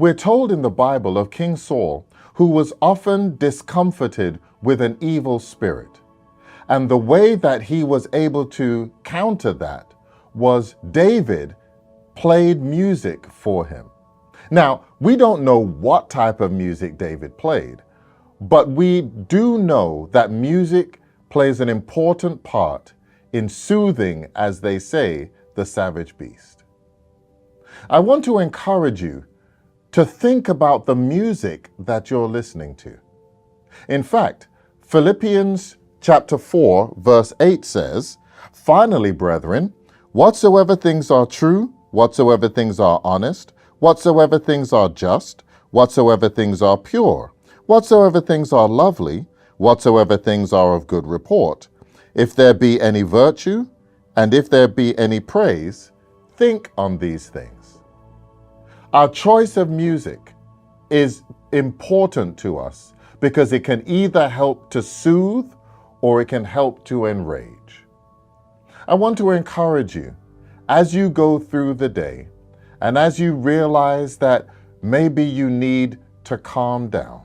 We're told in the Bible of King Saul, who was often discomforted with an evil spirit. And the way that he was able to counter that was David played music for him. Now, we don't know what type of music David played, but we do know that music plays an important part in soothing, as they say, the savage beast. I want to encourage you to think about the music that you're listening to. In fact, Philippians chapter 4, verse 8 says, "Finally, brethren, whatsoever things are true, whatsoever things are honest, whatsoever things are just, whatsoever things are pure, whatsoever things are lovely, whatsoever things are of good report, if there be any virtue, and if there be any praise, think on these things." Our choice of music is important to us because it can either help to soothe or it can help to enrage. I want to encourage you as you go through the day and as you realize that maybe you need to calm down,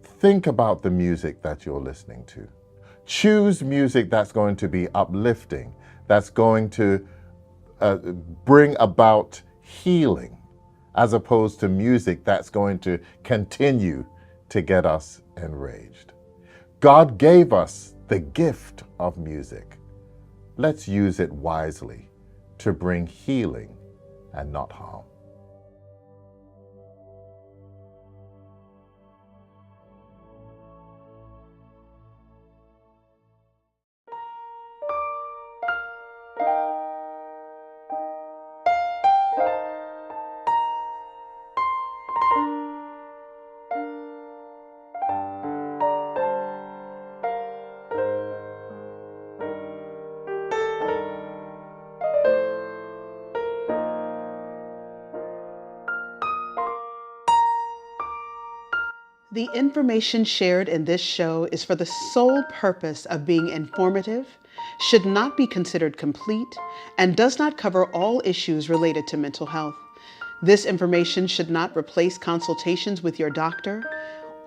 think about the music that you're listening to. Choose music that's going to be uplifting, that's going to bring about healing, as opposed to music that's going to continue to get us enraged. God gave us the gift of music. Let's use it wisely to bring healing and not harm. The information shared in this show is for the sole purpose of being informative, should not be considered complete, and does not cover all issues related to mental health. This information should not replace consultations with your doctor,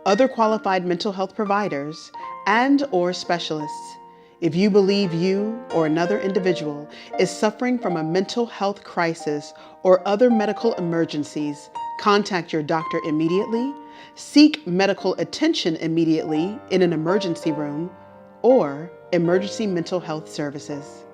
other qualified mental health providers, and/or specialists. If you believe you or another individual is suffering from a mental health crisis or other medical emergencies, contact your doctor immediately, seek medical attention immediately in an emergency room, or emergency mental health services.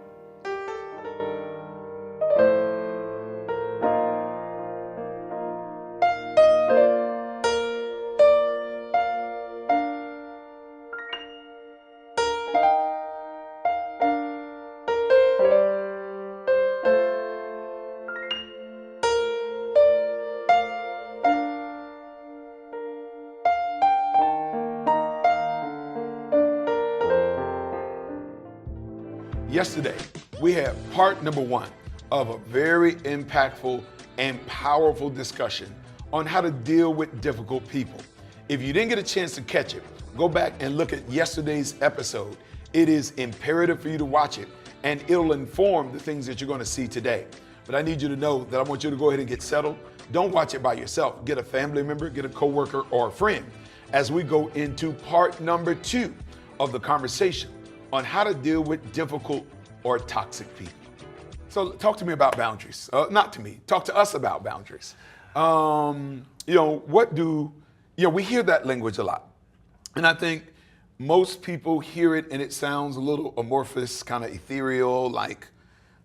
Yesterday, we had part number 1 of a very impactful and powerful discussion on how to deal with difficult people. If you didn't get a chance to catch it, go back and look at yesterday's episode. It is imperative for you to watch it, and it'll inform the things that you're going to see today. But I need you to know that I want you to go ahead and get settled. Don't watch it by yourself. Get a family member, get a coworker, or a friend as we go into part number 2 of the conversation on how to deal with difficult or toxic people. So talk to me about boundaries. Not to me, talk to us about boundaries. We hear that language a lot. And I think most people hear it and it sounds a little amorphous, kind of ethereal, like,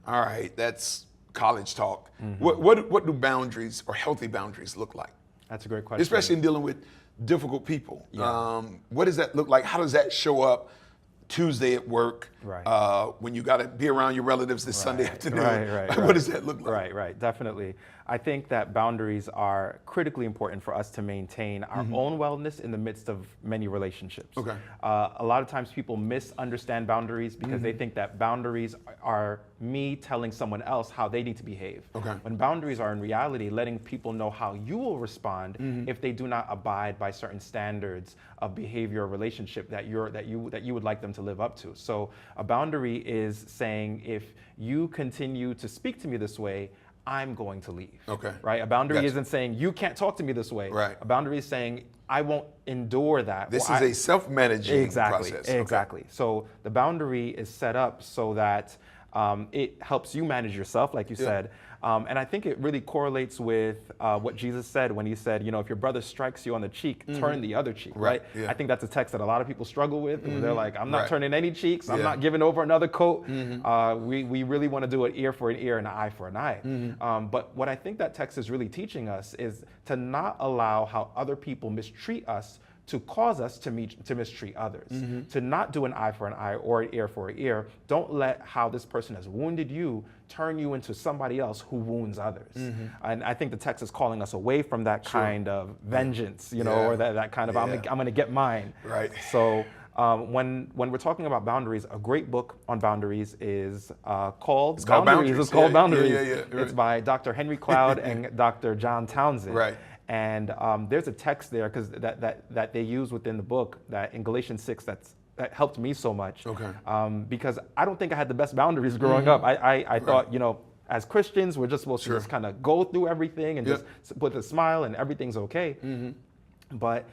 all right, that's college talk. Mm-hmm. What do boundaries or healthy boundaries look like? That's a great question. Especially in dealing with difficult people. Yeah. What does that look like? How does that show up Tuesday at work, right, when you got to be around your relatives this Sunday afternoon? Right. What does that look like? Right, definitely. I think that boundaries are critically important for us to maintain our own wellness in the midst of many relationships. Okay. A lot of times people misunderstand boundaries because they think that boundaries are me telling someone else how they need to behave. Okay. When boundaries are in reality letting people know how you will respond if they do not abide by certain standards of behavior or relationship that you would like them to live up to. So a boundary is saying, if you continue to speak to me this way, I'm going to leave. Okay. Right? A boundary Gotcha. isn't saying you can't talk to me this way. Right. A boundary is saying I won't endure that. This is a self-managing process. Exactly. So the boundary is set up so that it helps you manage yourself, like you said. And I think it really correlates with what Jesus said when he said, if your brother strikes you on the cheek, turn the other cheek, right? Yeah. I think that's a text that a lot of people struggle with. Where they're like, I'm not Right. turning any cheeks. I'm not giving over another coat. We really want to do an ear for an ear and an eye for an eye. But what I think that text is really teaching us is to not allow how other people mistreat us to cause us to mistreat others, to not do an eye for an eye or an ear for an ear. Don't let how this person has wounded you turn you into somebody else who wounds others. And I think the text is calling us away from that kind of vengeance, or that kind of I'm going to get mine. Right. So when we're talking about boundaries, a great book on boundaries is called Boundaries. It's called Boundaries. Right. It's by Dr. Henry Cloud and Dr. John Townsend. Right. And there's a text there because that they use within the book that in Galatians 6 that helped me so much. Okay. Because I don't think I had the best boundaries growing up. I thought, as Christians, we're just supposed to just kind of go through everything and just put a smile and everything's okay. But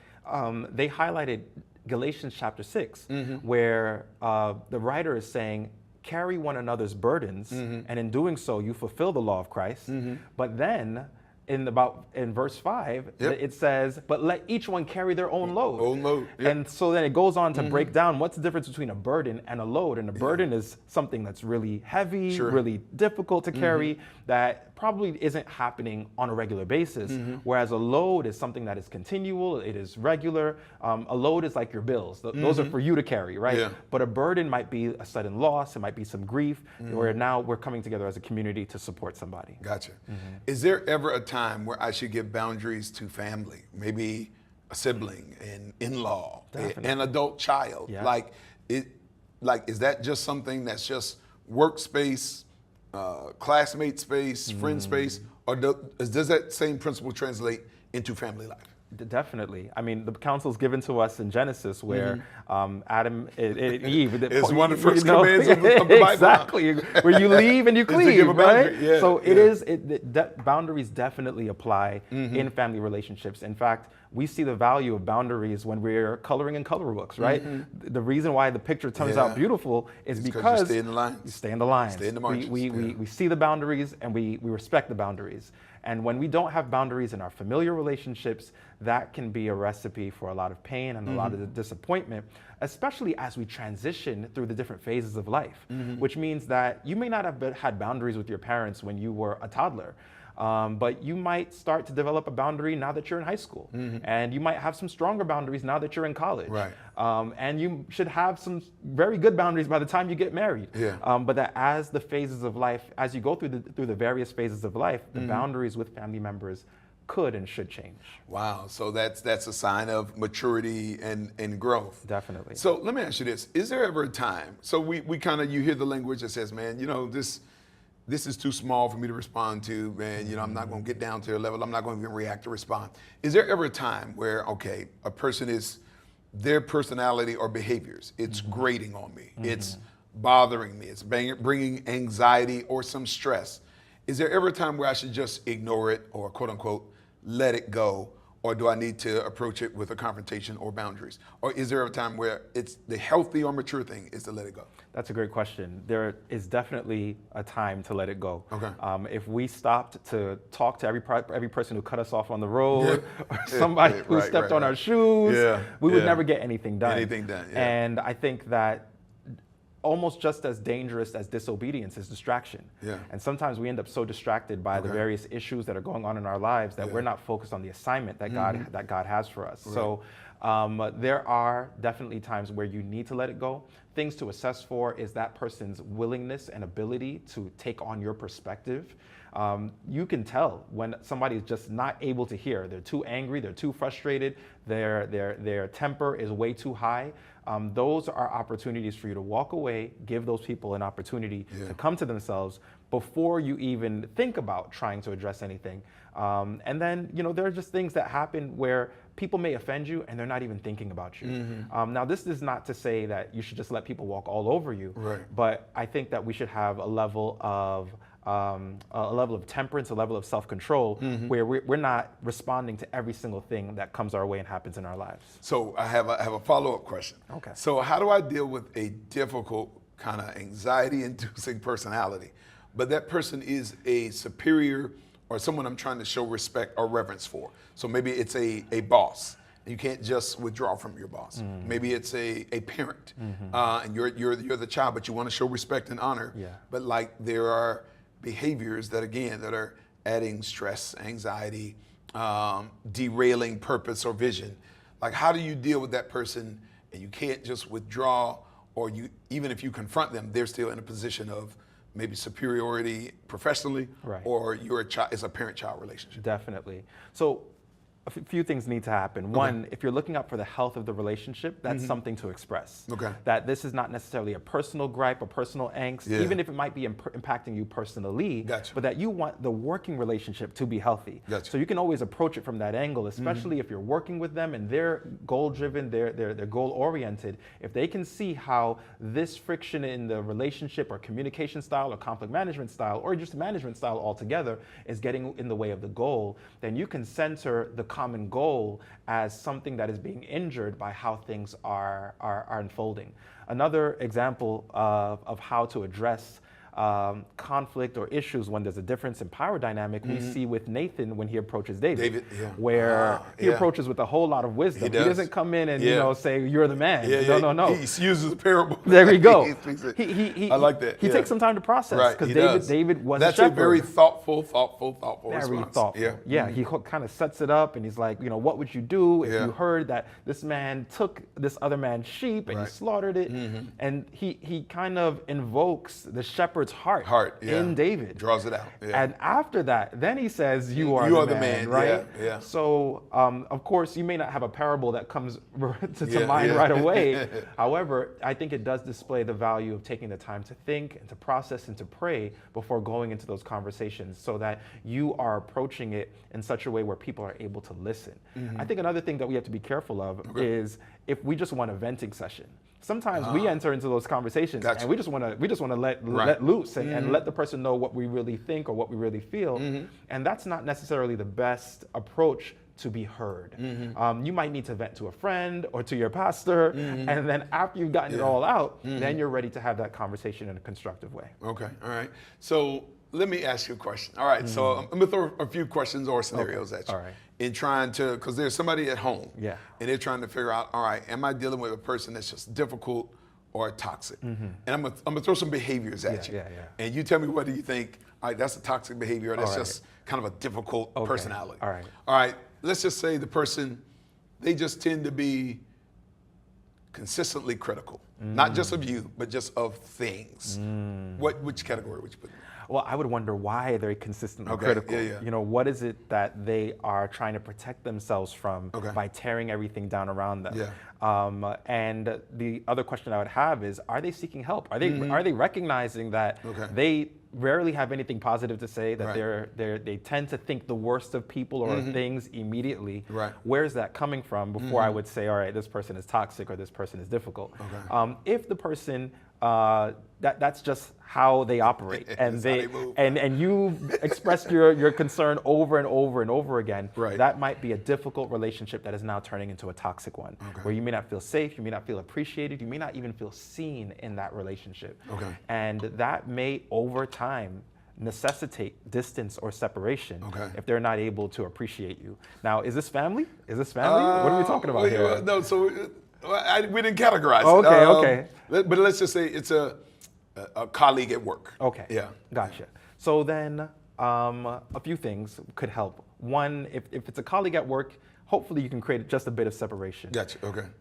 they highlighted Galatians chapter 6, where the writer is saying, carry one another's burdens, and in doing so, you fulfill the law of Christ. But then, in verse 5, it says, but let each one carry their own load. Own load. Yep. And so then it goes on to break down what's the difference between a burden and a load. And a burden is something that's really heavy, really difficult to carry, that probably isn't happening on a regular basis. Whereas a load is something that is continual, it is regular. A load is like your bills. Those are for you to carry, right? Yeah. But a burden might be a sudden loss, it might be some grief, where now we're coming together as a community to support somebody. Gotcha. Is there ever a time where I should give boundaries to family, maybe a sibling, an in-law, an adult child? Yeah. Like, is that just something that's just workspace, classmate space, friend space, or does that same principle translate into family life? Definitely. I mean, the counsel's given to us in Genesis where Adam and Eve. It's one of the first commands of the Bible. Exactly. Where you leave and you cleave, right? Yeah, so boundaries definitely apply in family relationships. In fact, we see the value of boundaries when we're coloring in color books, right? The reason why the picture turns out beautiful is because you stay in the lines. You stay in the lines. Stay in the margins. We see the boundaries and we respect the boundaries. And when we don't have boundaries in our familiar relationships, that can be a recipe for a lot of pain and a lot of disappointment, especially as we transition through the different phases of life, which means that you may not have had boundaries with your parents when you were a toddler. But you might start to develop a boundary now that you're in high school. And you might have some stronger boundaries now that you're in college. Right. And you should have some very good boundaries by the time you get married. But that as the phases of life, as you go through the various phases of life, the boundaries with family members could and should change. Wow. So that's a sign of maturity and growth. Definitely. So let me ask you this. Is there ever a time, so we kind of, you hear the language that says, man, this is too small for me to respond to, and I'm not going to get down to their level. I'm not going to even react or respond. Is there ever a time where, okay, a person is, their personality or behaviors, it's grating on me, it's bothering me, it's bringing anxiety or some stress? Is there ever a time where I should just ignore it or quote unquote let it go? Or do I need to approach it with a confrontation or boundaries? Or is there a time where it's the healthy or mature thing is to let it go? That's a great question. There is definitely a time to let it go. Okay. If we stopped to talk to every person who cut us off on the road, or somebody who stepped on our shoes, we would never get anything done. And I think that almost just as dangerous as disobedience is distraction. And sometimes we end up so distracted by the various issues that are going on in our lives that we're not focused on the assignment that God has for us. So there are definitely times where you need to let it go. Things to assess for is that person's willingness and ability to take on your perspective. You can tell when somebody is just not able to hear. They're too angry, they're too frustrated, their temper is way too high. Those are opportunities for you to walk away, give those people an opportunity to come to themselves before you even think about trying to address anything. And then, there are just things that happen where people may offend you and they're not even thinking about you. Now, this is not to say that you should just let people walk all over you, but I think that we should have a level of a level of temperance, a level of self-control, where we're not responding to every single thing that comes our way and happens in our lives. So I have a follow-up question. Okay. So how do I deal with a difficult kind of anxiety-inducing personality, but that person is a superior or someone I'm trying to show respect or reverence for? So maybe it's a boss. You can't just withdraw from your boss. Maybe it's a parent, and you're the child, but you want to show respect and honor. Yeah. But like there are behaviors that are adding stress, anxiety, derailing purpose or vision. Like how do you deal with that person? And you can't just withdraw, or even if you confront them, they're still in a position of maybe superiority professionally, right. Or it's a parent-child relationship. Definitely. So a few things need to happen. One, if you're looking out for the health of the relationship, that's something to express. Okay. That this is not necessarily a personal gripe or personal angst, even if it might be impacting you personally, Gotcha. but that you want the working relationship to be healthy. Gotcha. So you can always approach it from that angle, especially if you're working with them and they're goal-driven, they're goal-oriented. If they can see how this friction in the relationship or communication style or conflict management style or just management style altogether is getting in the way of the goal, then you can center the common goal as something that is being injured by how things are unfolding. Another example of how to address conflict or issues when there's a difference in power dynamic, we see with Nathan when he approaches David, where he approaches with a whole lot of wisdom. He doesn't come in and say you're the man. No. He uses a parable. There we go. I like that. He takes some time to process because David was That's a shepherd. a very thoughtful Very response. thoughtful. Yeah. He kind of sets it up and he's like, what would you do if you heard that this man took this other man's sheep and he slaughtered it? And he kind of invokes the shepherd's heart in David. Draws it out. And after that, then he says, you are the man, right? So, of course, you may not have a parable that comes to mind right away. However, I think it does display the value of taking the time to think and to process and to pray before going into those conversations so that you are approaching it in such a way where people are able to listen. I think another thing that we have to be careful of is if we just want a venting session. Sometimes we enter into those conversations and we just want to let loose and let the person know what we really think or what we really feel, and that's not necessarily the best approach to be heard. You might need to vent to a friend or to your pastor, and then after you've gotten it all out, then you're ready to have that conversation in a constructive way. Okay, all right. So let me ask you a question. All right, so I'm gonna throw a few questions or scenarios at you. All right. In trying to, because there's somebody at home, and they're trying to figure out, all right, am I dealing with a person that's just difficult or toxic? And I'm gonna throw some behaviors at you. And you tell me whether you think, all right, that's a toxic behavior or that's just kind of a difficult personality. All right, let's just say the person, they just tend to be consistently critical, not just of you, but just of things. Which category would you put them in? Well, I would wonder why they're consistently critical. What is it that they are trying to protect themselves from by tearing everything down around them? And the other question I would have is, are they seeking help? Are they recognizing that they rarely have anything positive to say, that they tend to think the worst of people or things immediately? Where's that coming from before I would say, all right, this person is toxic or this person is difficult? If the person that's just how they operate, and and you've expressed your concern over and over and over again. That might be a difficult relationship that is now turning into a toxic one, where you may not feel safe, you may not feel appreciated, you may not even feel seen in that relationship, and that may over time necessitate distance or separation if they're not able to appreciate you. Now, is this family? Is this family? What are we talking about here? No, so we didn't categorize it. But let's just say it's a colleague at work. Gotcha. So then a few things could help. One, if it's a colleague at work, hopefully you can create just a bit of separation.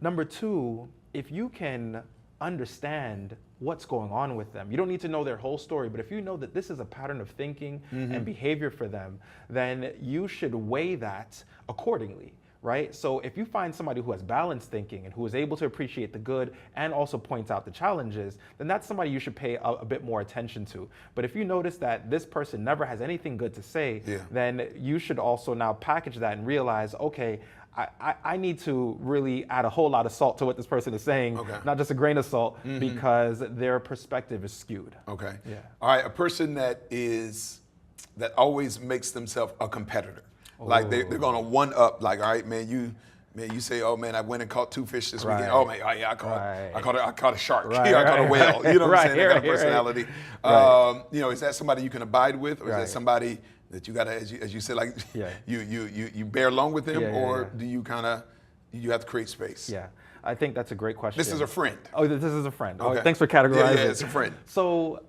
Number two, if you can understand what's going on with them. You don't need to know their whole story, but if you know that this is a pattern of thinking and behavior for them, then you should weigh that accordingly. right? So if you find somebody who has balanced thinking and who is able to appreciate the good and also points out the challenges, then that's somebody you should pay a bit more attention to. But if you notice that this person never has anything good to say, then you should also now package that and realize, okay, I need to really add a whole lot of salt to what this person is saying, not just a grain of salt, because their perspective is skewed. Okay. Yeah. All right. A person that always makes themselves a competitor. Like they're going to one up. Like, all right, man, you say, oh man, I went and caught 2 fish this weekend. Oh man, I caught a shark. I caught a whale. You know what I'm saying? That kind of personality. You know, is that somebody you can abide with, or is that somebody that you gotta, as you said, like you bear along with them, or do you you have to create space? Yeah, I think that's a great question. This is a friend. Oh, this is a friend. Okay. Oh, thanks for categorizing. Yeah, it's a friend. So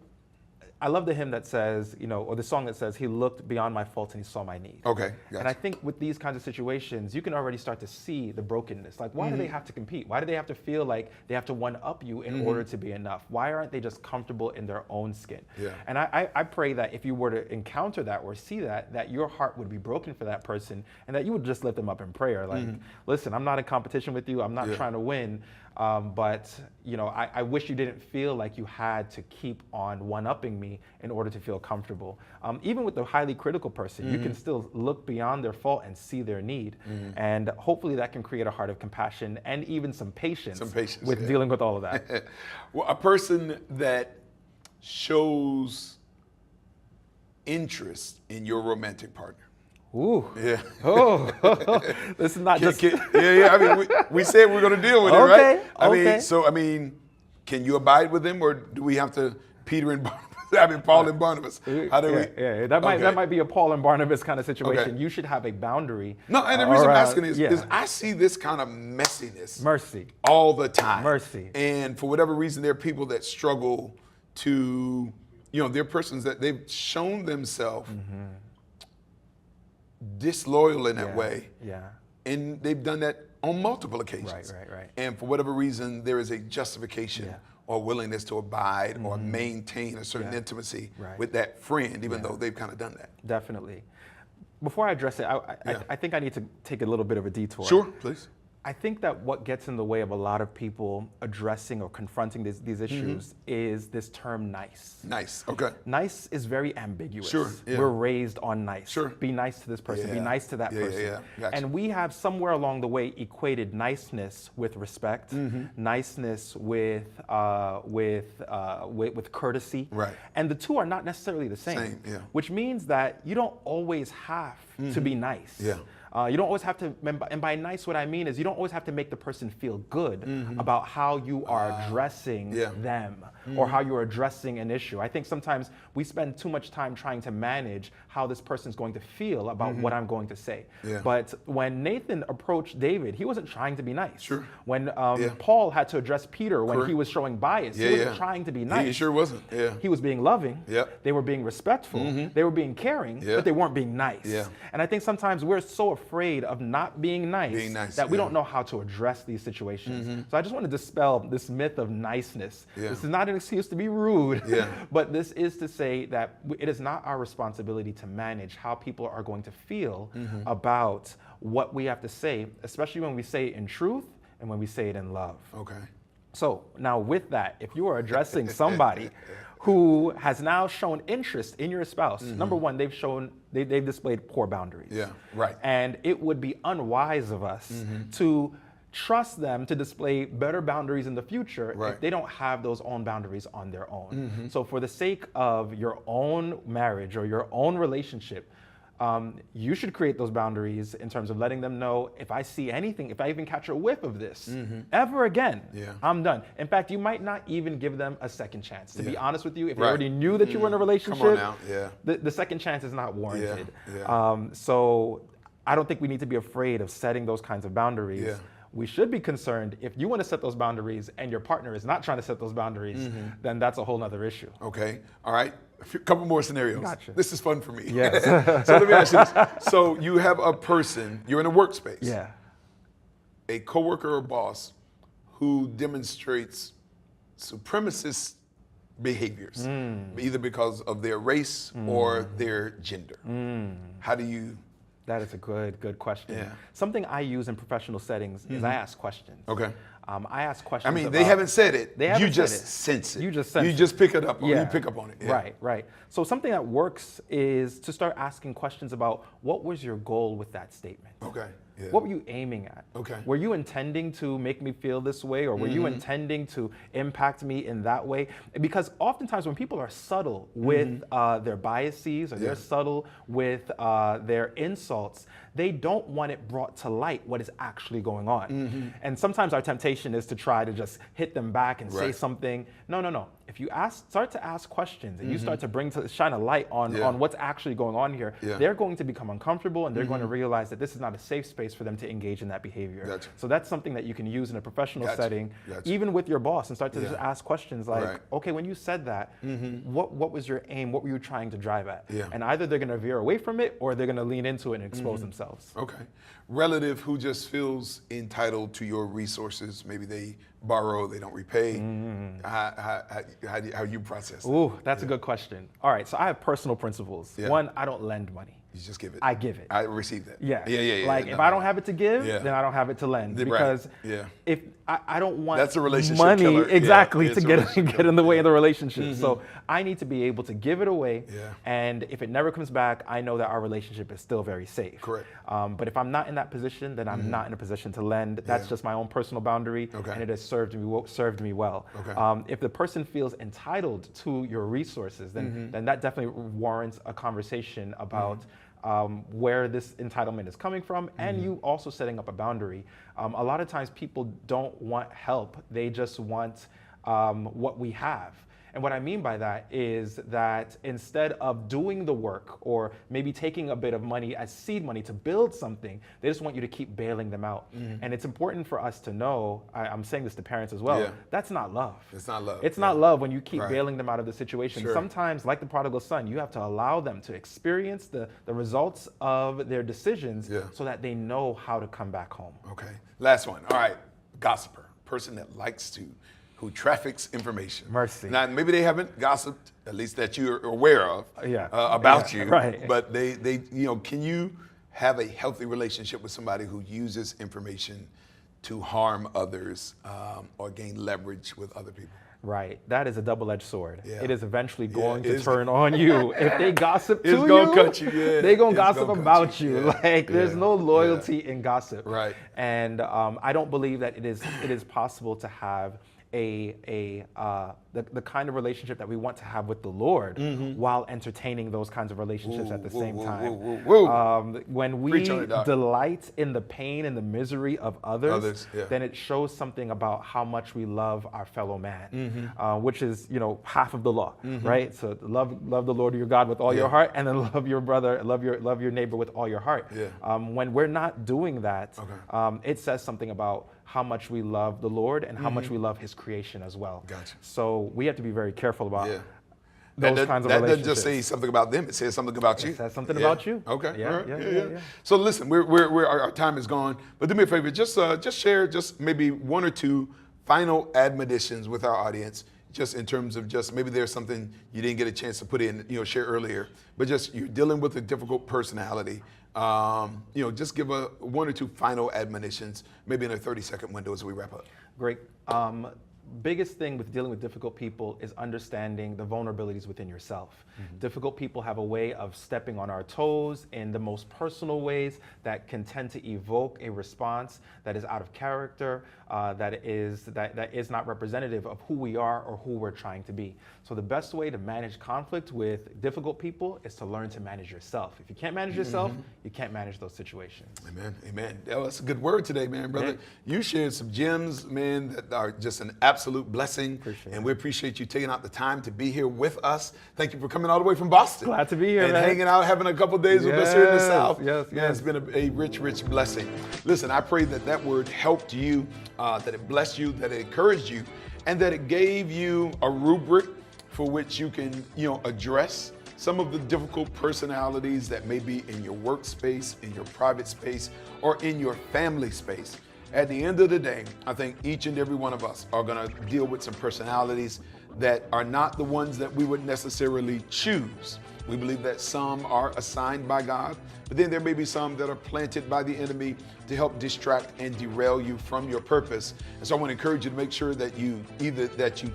I love the hymn that says, or the song that says, he looked beyond my faults and he saw my need. Okay, gotcha. And I think with these kinds of situations, you can already start to see the brokenness. Like, why do they have to compete? Why do they have to feel like they have to one-up you in order to be enough? Why aren't they just comfortable in their own skin? Yeah. And I pray that if you were to encounter that or see that your heart would be broken for that person and that you would just lift them up in prayer. Like, listen, I'm not in competition with you. I'm not trying to win. But I wish you didn't feel like you had to keep on one-upping me in order to feel comfortable. Even with the highly critical person, you can still look beyond their fault and see their need. And hopefully that can create a heart of compassion and even some patience with dealing with all of that. Well, a person that shows interest in your romantic partner. Ooh. Yeah. Oh. This is not just. I mean, we said we're going to deal with it, right? I mean, can you abide with them, or do we have to Peter and Barnabas? I mean, Paul and Barnabas. How do we? Yeah, that might be a Paul and Barnabas kind of situation. You should have a boundary. No, and the reason I'm asking is I see this kind of messiness. Mercy. All the time. Mercy. And for whatever reason, there are people that struggle to, they're persons that they've shown themselves disloyal in that way. Yeah. And they've done that on multiple occasions. Right. And for whatever reason, there is a justification or willingness to abide or maintain a certain intimacy with that friend, even though they've kind of done that. Definitely. Before I address it, I think I need to take a little bit of a detour. Sure, please. I think that what gets in the way of a lot of people addressing or confronting these issues is this term nice. Nice, okay. Nice is very ambiguous. Sure. Yeah. We're raised on nice. Sure. Be nice to this person, be nice to that person. Yeah. Gotcha. And we have somewhere along the way equated niceness with respect, niceness with courtesy. Right. And the two are not necessarily the same. Which means that you don't always have to be nice. Yeah. You don't always have to, and by nice what I mean is you don't always have to make the person feel good about how you are addressing them or how you're addressing an issue. I think sometimes we spend too much time trying to manage how this person's going to feel about what I'm going to say. Yeah. But when Nathan approached David, he wasn't trying to be nice. Sure. When Paul had to address Peter when he was showing bias, he wasn't trying to be nice. He sure wasn't. Yeah. He was being loving. They were being respectful. They were being caring, but they weren't being nice. And I think sometimes we're so afraid of not being nice that we don't know how to address these situations. So I just want to dispel this myth of niceness. This is not an excuse to be rude, but this is to say that it is not our responsibility to manage how people are going to feel about what we have to say, especially when we say it in truth and when we say it in love. Okay. So now with that, if you are addressing somebody who has now shown interest in your spouse, number one, they've displayed poor boundaries. Yeah, right. And it would be unwise of us to trust them to display better boundaries in the future if they don't have those own boundaries on their own. So for the sake of your own marriage or your own relationship, you should create those boundaries in terms of letting them know, if I see anything, if I even catch a whiff of this ever again, I'm done. In fact, you might not even give them a second chance. To be honest with you, if they already knew that you were in a relationship, the second chance is not warranted. So I don't think we need to be afraid of setting those kinds of boundaries. We should be concerned if you want to set those boundaries and your partner is not trying to set those boundaries, then that's a whole nother issue. Okay, all right. A couple more scenarios. Gotcha. This is fun for me. Yes. So let me ask you this. So you have a person, you're in a workspace. Yeah. A coworker or boss who demonstrates supremacist behaviors, either because of their race or their gender. How do you That is a good question. Yeah. Something I use in professional settings is I ask questions. Okay. I ask questions. I mean, they haven't said it. You just sense it. You just sense it. You just pick it up. You pick up on it. Yeah. Right. So something that works is to start asking questions about what was your goal with that statement. Okay. Yeah. What were you aiming at? Okay. Were you intending to make me feel this way, or were you intending to impact me in that way? Because oftentimes when people are subtle with their biases, or they're subtle with their insults, they don't want it brought to light what is actually going on. And sometimes our temptation is to try to just hit them back and say something. No. If you start to ask questions and you start to shine a light on what's actually going on here, they're going to become uncomfortable, and they're going to realize that this is not a safe space for them to engage in that behavior. Gotcha. So that's something that you can use in a professional setting, even with your boss, and start to just ask questions like, okay, when you said that, what was your aim? What were you trying to drive at? And either they're going to veer away from it, or they're going to lean into it and expose themselves. Okay. Relative who just feels entitled to your resources, maybe they borrow, they don't repay. How you process that? Ooh, that's a good question. All right, so I have personal principles. One, I don't lend money. You just give it. I give it. I receive that. Yeah. Like if I don't have it to give, then I don't have it to lend, because if I don't want that's a relationship money killer. Exactly to get in the way of the relationship. So I need to be able to give it away, and if it never comes back, I know that our relationship is still very safe. Correct. But if I'm not in that position, then I'm not in a position to lend. That's just my own personal boundary, and it has served me well. Okay. If the person feels entitled to your resources, then that definitely warrants a conversation about where this entitlement is coming from, and you also setting up a boundary. A lot of times people don't want help, they just want what we have. And what I mean by that is that instead of doing the work, or maybe taking a bit of money as seed money to build something, they just want you to keep bailing them out. And it's important for us to know, I'm saying this to parents as well, that's not love. It's not love. It's not love when you keep bailing them out of the situation. Sometimes, like the prodigal son, you have to allow them to experience the results of their decisions so that they know how to come back home. Okay. Last one. All right. Gossiper. Person that likes to, who traffics information. Mercy. Now, maybe they haven't gossiped, at least that you're aware of, about you. Right. But they, can you have a healthy relationship with somebody who uses information to harm others or gain leverage with other people? Right. That is a double-edged sword. It is eventually going to turn on you. If they gossip to you, gonna cut you. They're going to gossip about you. Like, there's no loyalty in gossip. Right. And I don't believe that it is possible to have the kind of relationship that we want to have with the Lord while entertaining those kinds of relationships at the same time. When we delight in the pain and the misery of others, then it shows something about how much we love our fellow man, which is, half of the law, right? So love the Lord your God with all your heart, and then love your brother, love your neighbor with all your heart. When we're not doing that, it says something about how much we love the Lord and how much we love his creation as well. Gotcha. So we have to be very careful about those kinds of relationships. That doesn't just say something about them, it says something about you. It says something about you. Okay. Yeah. So listen, our time is gone, but do me a favor, just share maybe one or two final admonitions with our audience, just in terms of maybe there's something you didn't get a chance to put in, share earlier, but just you're dealing with a difficult personality. Just give one or two final admonitions, maybe in a 30-second window as we wrap up. Great. Biggest thing with dealing with difficult people is understanding the vulnerabilities within yourself. Difficult people have a way of stepping on our toes in the most personal ways that can tend to evoke a response that is out of character, that is not representative of who we are or who we're trying to be. So the best way to manage conflict with difficult people is to learn to manage yourself. If you can't manage yourself, you can't manage those situations. Amen. That's a good word today, man, brother. You shared some gems, man, that are just an absolute blessing. And we appreciate you taking out the time to be here with us. Thank you for coming all the way from Boston. Glad to be here, and man. Hanging out, having a couple of days with us here in the South. Yes. It's been a rich blessing. Listen, I pray that word helped you, that it blessed you, that it encouraged you, and that it gave you a rubric for which you can, address some of the difficult personalities that may be in your workspace, in your private space, or in your family space. At the end of the day, I think each and every one of us are going to deal with some personalities that are not the ones that we would necessarily choose. We believe that some are assigned by God, but then there may be some that are planted by the enemy to help distract and derail you from your purpose. And so I want to encourage you to make sure that you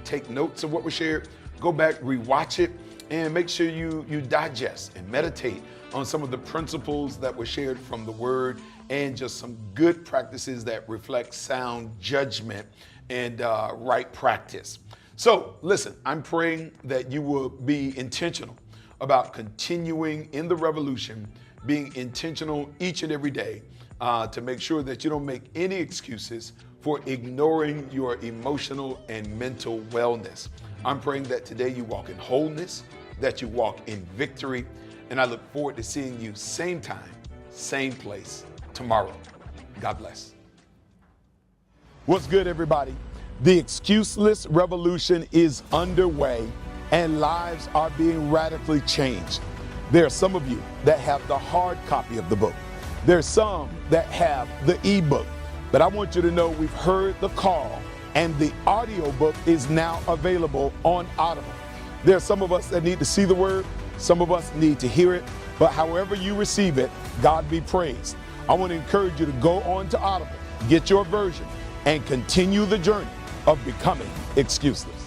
take notes of what was shared, go back, rewatch it, and make sure you digest and meditate on some of the principles that were shared from the Word and just some good practices that reflect sound judgment and right practice. So listen, I'm praying that you will be intentional about continuing in the revolution, being intentional each and every day to make sure that you don't make any excuses for ignoring your emotional and mental wellness. I'm praying that today you walk in wholeness, that you walk in victory, and I look forward to seeing you same time, same place tomorrow. God bless. What's good, everybody? The excuseless revolution is underway and lives are being radically changed. There are some of you that have the hard copy of the book. There's some that have the ebook. But I want you to know we've heard the call and the audiobook is now available on Audible. There are some of us that need to see the word, some of us need to hear it, but however you receive it, God be praised. I want to encourage you to go on to Audible, get your version, and continue the journey of becoming excuseless.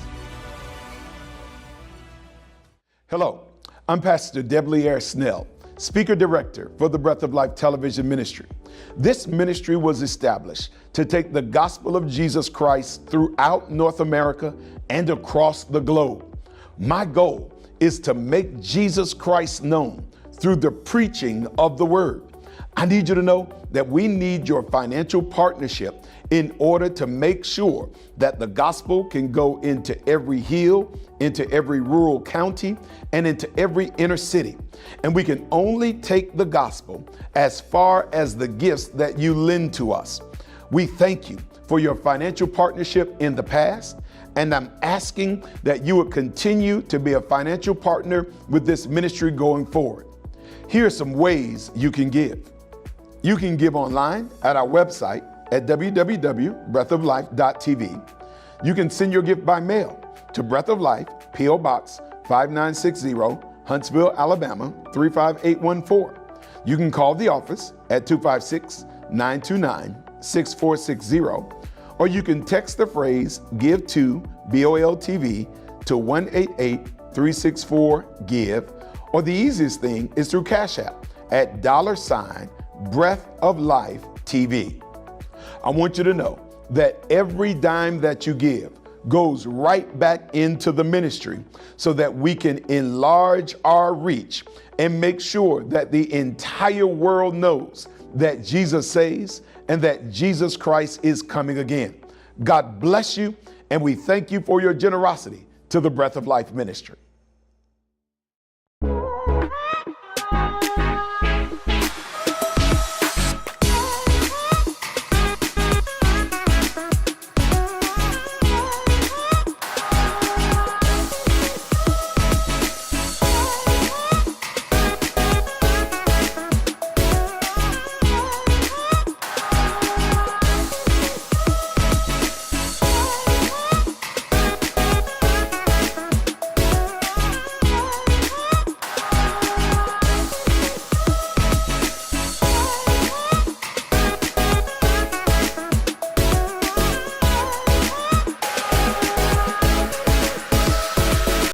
Hello, I'm Pastor Debleaire Snell, Speaker Director for the Breath of Life television ministry. This ministry was established to take the gospel of Jesus Christ throughout North America and across the globe. My goal is to make Jesus Christ known through the preaching of the word. I need you to know that we need your financial partnership in order to make sure that the gospel can go into every hill, into every rural county, and into every inner city. And we can only take the gospel as far as the gifts that you lend to us. We thank you for your financial partnership in the past, and I'm asking that you would continue to be a financial partner with this ministry going forward. Here are some ways you can give. You can give online at our website at www.breathoflife.tv. You can send your gift by mail to Breath of Life, P.O. Box 5960, Huntsville, Alabama 35814. You can call the office at 256-929-6460, or you can text the phrase "Give to BOLTV" to 188-364-GIVE, or the easiest thing is through Cash App at $Breath of Life TV. I want you to know that every dime that you give goes right back into the ministry so that we can enlarge our reach and make sure that the entire world knows that Jesus saves and that Jesus Christ is coming again. God bless you, and we thank you for your generosity to the Breath of Life ministry.